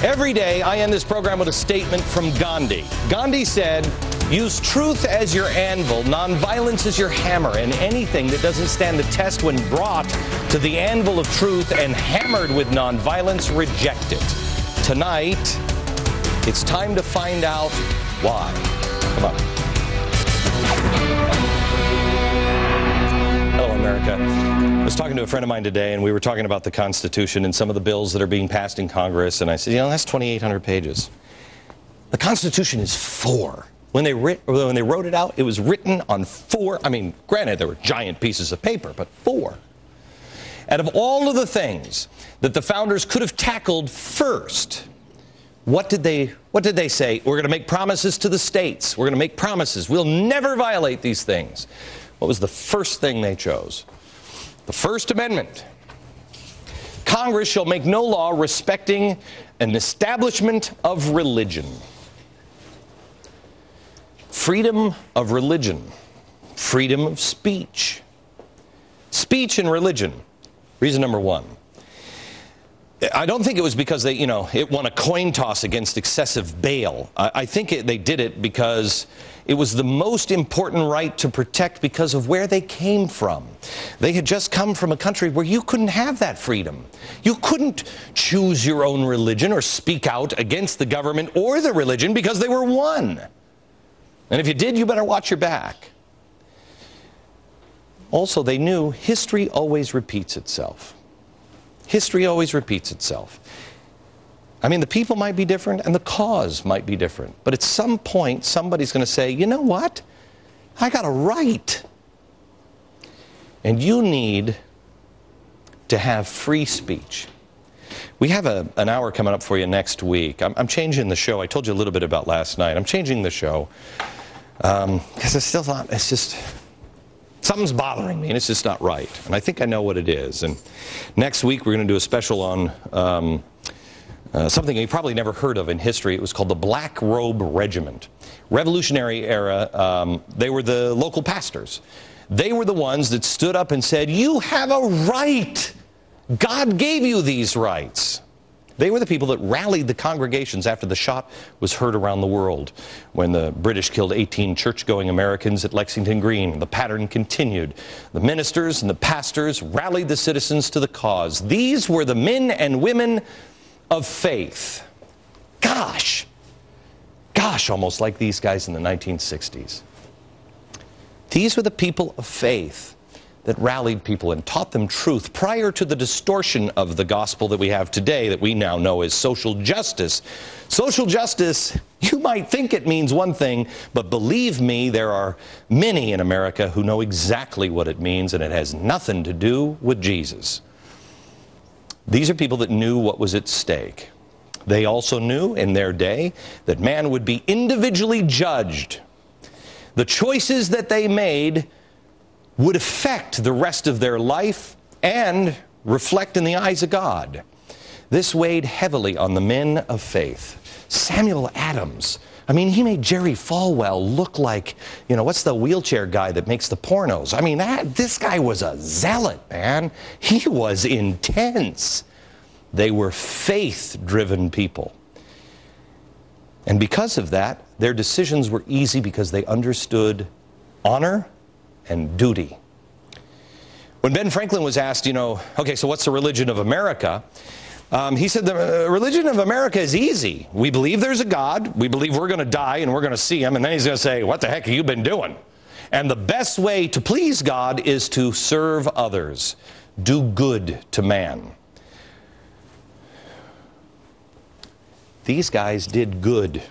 Every day, I end this program with a statement from Gandhi. Gandhi said, use truth as your anvil, nonviolence as your hammer, and anything that doesn't stand the test when brought to the anvil of truth and hammered with nonviolence, reject it. Tonight, it's time to find out why. Come on. Hello, America. I was talking to a friend of mine today, and we were talking about the Constitution and some of the bills that are being passed in Congress, and I said, that's 2,800 pages. The Constitution is 4. When they wrote it out, it was written on 4. I mean, granted, there were giant pieces of paper, but 4. Out of all of the things that the founders could have tackled first, what did they say? We're going to make promises to the states. We're going to make promises. We'll never violate these things. What was the first thing they chose? The First Amendment. Congress shall make no law respecting an establishment of religion. Freedom of religion. Freedom of speech. Speech and religion. Reason number 1. I don't think it was because it won a coin toss against excessive bail. I think they did it because it was the most important right to protect because of where they came from. They had just come from a country where you couldn't have that freedom. You couldn't choose your own religion or speak out against the government or the religion because they were one. And if you did, you better watch your back. Also, they knew history always repeats itself. History always repeats itself. I mean, the people might be different and the cause might be different. But at some point, somebody's going to say, you know what? I got a right. And you need to have free speech. We have an hour coming up for you next week. I'm changing the show. I told you a little bit about last night. I'm changing the show because I still thought it's just... something's bothering me, and it's just not right. And I think I know what it is. And next week, we're going to do a special on something you probably never heard of in history. It was called the Black Robe Regiment. Revolutionary era, they were the local pastors. They were the ones that stood up and said, you have a right. God gave you these rights. They were the people that rallied the congregations after the shot was heard around the world. When the British killed 18 church-going Americans at Lexington Green, the pattern continued. The ministers and the pastors rallied the citizens to the cause. These were the men and women of faith. Gosh, almost like these guys in the 1960s. These were the people of faith that rallied people and taught them truth prior to the distortion of the gospel that we have today that we now know as social justice. Social justice, you might think it means one thing, but believe me, there are many in America who know exactly what it means, and it has nothing to do with Jesus. These are people that knew what was at stake. They also knew in their day that man would be individually judged. The choices that they made would affect the rest of their life and reflect in the eyes of God. This weighed heavily on the men of faith. Samuel Adams, I mean, he made Jerry Falwell look like, what's the wheelchair guy that makes the pornos? I mean, this guy was a zealot, man. He was intense. They were faith-driven people. And because of that, their decisions were easy because they understood honor and duty. When Ben Franklin was asked, okay, so what's the religion of America? He said the religion of America is easy. We believe there's a God. We believe we're going to die and we're going to see him. And then he's going to say, what the heck have you been doing? And the best way to please God is to serve others. Do good to man. These guys did good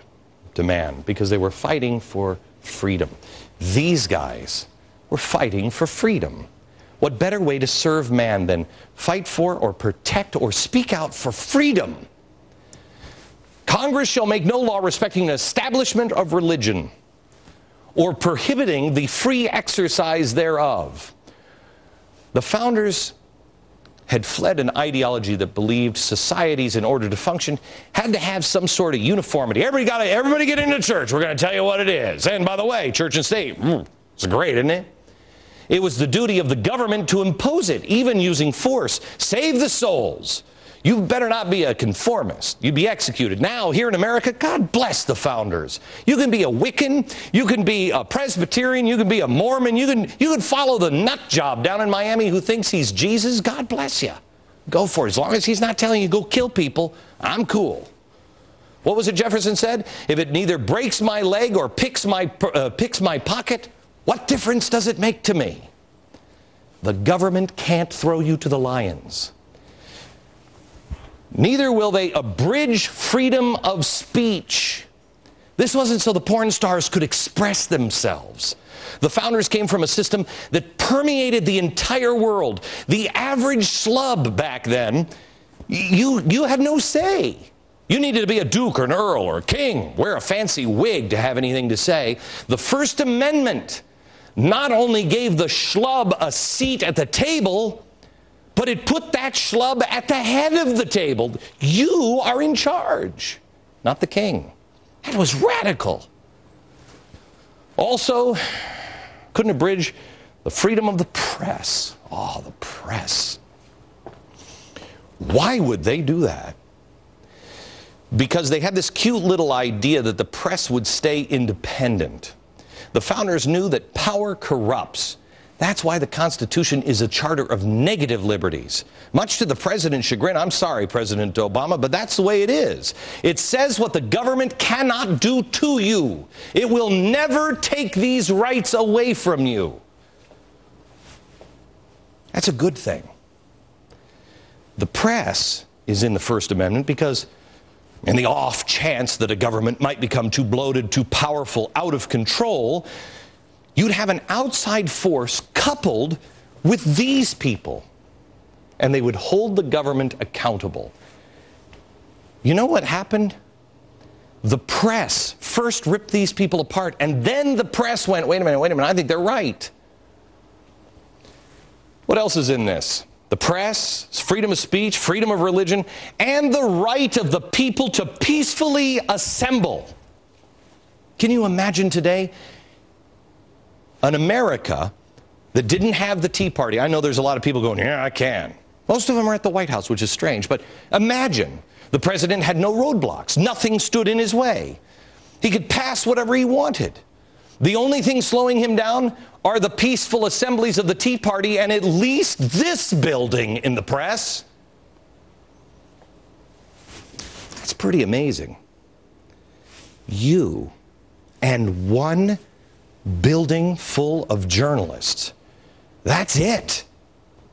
to man because they were fighting for freedom. These guys were fighting for freedom. What better way to serve man than fight for or protect or speak out for freedom? Congress shall make no law respecting an establishment of religion or prohibiting the free exercise thereof. The founders had fled an ideology that believed societies, in order to function, had to have some sort of uniformity. Everybody get into church. We're going to tell you what it is. And by the way, church and state, it's great, isn't it? It was the duty of the government to impose it, even using force. Save the souls. You better not be a conformist. You'd be executed. Now, here in America, God bless the founders. You can be a Wiccan, you can be a Presbyterian, you can be a Mormon, you can follow the nut job down in Miami who thinks he's Jesus. God bless you. Go for it. As long as he's not telling you go kill people, I'm cool. What was it Jefferson said? If it neither breaks my leg or picks my pocket, what difference does it make to me? The government can't throw you to the lions. Neither will they abridge freedom of speech. This wasn't so the porn stars could express themselves. The founders came from a system that permeated the entire world. The average schlub back then, you had no say. You needed to be a duke or an earl or a king, wear a fancy wig to have anything to say. The First Amendment not only gave the schlub a seat at the table, but it put that schlub at the head of the table. You are in charge, not the king. That was radical. Also, couldn't abridge the freedom of the press. Oh, the press. Why would they do that? Because they had this cute little idea that the press would stay independent. The founders knew that power corrupts. That's why the Constitution is a charter of negative liberties. Much to the president's chagrin, I'm sorry, President Obama, but that's the way it is. It says what the government cannot do to you. It will never take these rights away from you. That's a good thing. The press is in the First Amendment because in the off chance that a government might become too bloated, too powerful, out of control, you'd have an outside force coupled with these people, and they would hold the government accountable. You know what happened? The press first ripped these people apart, and then the press went, wait a minute, I think they're right. What else is in this? The press, freedom of speech, freedom of religion, and the right of the people to peacefully assemble. Can you imagine today an America that didn't have the Tea Party? I know there's a lot of people going, yeah, I can. Most of them are at the White House, which is strange. But imagine the president had no roadblocks. Nothing stood in his way. He could pass whatever he wanted. The only thing slowing him down are the peaceful assemblies of the Tea Party and at least this building in the press. That's pretty amazing. You and one building full of journalists. That's it.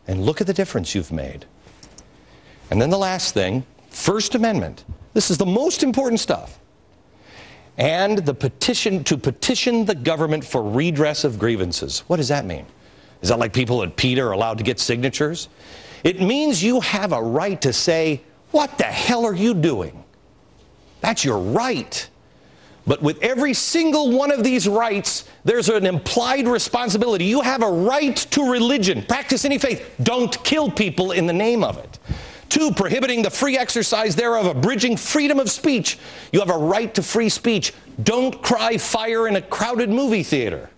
And look at the difference you've made. And then the last thing, First Amendment. This is the most important stuff. And the petition to petition the government for redress of grievances. What does that mean? Is that like people at PETA are allowed to get signatures? It means you have a right to say, what the hell are you doing? That's your right. But with every single one of these rights, there's an implied responsibility. You have a right to religion. Practice any faith. Don't kill people in the name of it. 2, prohibiting the free exercise thereof, abridging freedom of speech. You have a right to free speech. Don't cry fire in a crowded movie theater.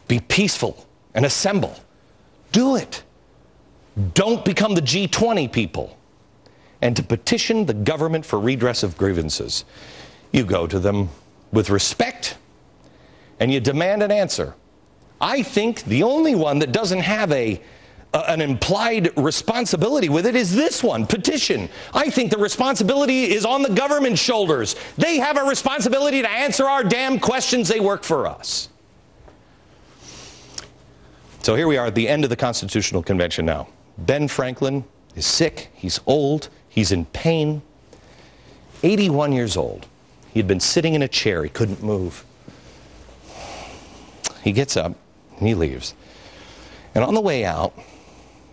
Be peaceful and assemble. Do it. Don't become the G20 people. And to petition the government for redress of grievances. You go to them with respect and you demand an answer. I think the only one that doesn't have an implied responsibility with it is this one, petition. I think the responsibility is on the government's shoulders. They have a responsibility to answer our damn questions. They work for us. So here we are at the end of the Constitutional Convention now. Ben Franklin is sick, he's old, he's in pain, 81 years old. He had been sitting in a chair, he couldn't move. He gets up and he leaves. And on the way out,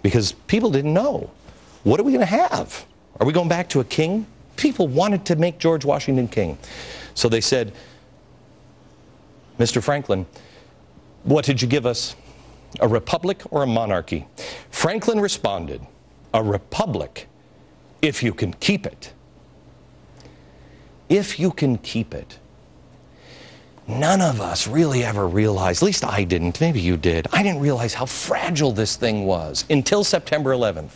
because people didn't know, what are we going to have? Are we going back to a king? People wanted to make George Washington king. So they said, Mr. Franklin, what did you give us? A republic or a monarchy? Franklin responded, a republic, if you can keep it. If you can keep it. None of us really ever realized, at least I didn't, maybe you did, I didn't realize how fragile this thing was until September 11th.